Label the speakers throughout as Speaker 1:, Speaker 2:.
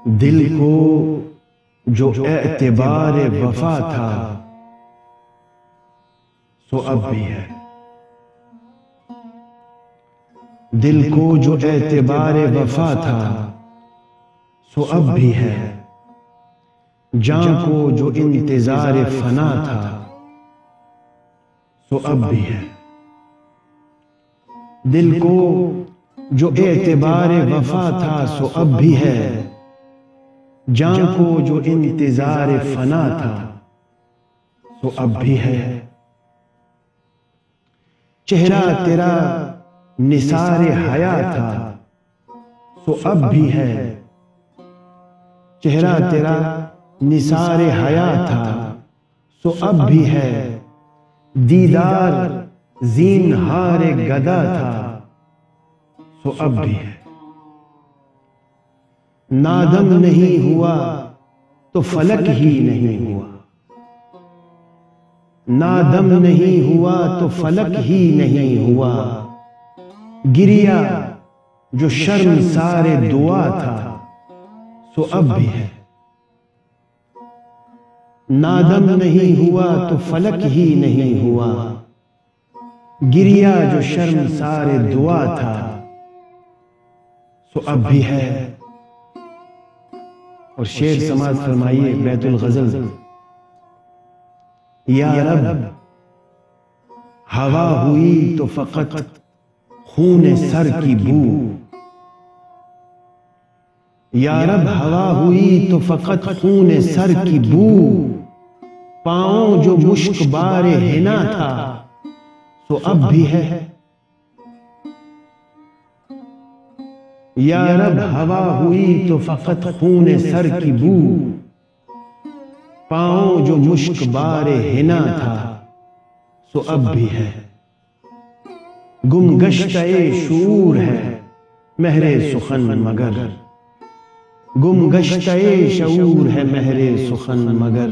Speaker 1: दिल को जो एतबार वफा था सो अब भी है। दिल को जो एतबार वफा था सो अब भी है। जान को जो इंतजार फना था सो अब भी है। दिल को जो एतबार वफा था सो अब भी है। जान को जो इंतजार फना था सो अब भी है। चेहरा तेरा निसारे हया था सो अब भी है। चेहरा तेरा निसारे हया था सो अब भी है। दीदार ज़ीनहारे गदा था सो अब भी है। नादम नहीं हुआ तो फलक ही नहीं हुआ। नादम नहीं हुआ तो फलक ही नहीं हुआ। गिरिया जो शर्मसारे दुआ था सो अब भी है। नादम नहीं हुआ तो फलक ही नहीं हुआ। गिरिया जो शर्मसारे दुआ था सो अब भी है। और शेर समाज फरमाइए बैतुल गजल। या रब हवा हुई तो फकत खून सर की बू। या रब हवा हुई तो फकत खून सर की बू। पांव जो मुश्क बारे हिना था सो अब भी है। या रब हवा हुई तो फकत खून सर की बू। पांव जो मुश्क बारे हिना था सो अब भी है। गुमगश्ते शूर है महरे सुखन मगर। गुमगश्ते शऊर है महरे सुखन मगर।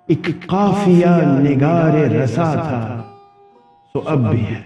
Speaker 1: एक काफिया निगारे रसा था सो अब भी है।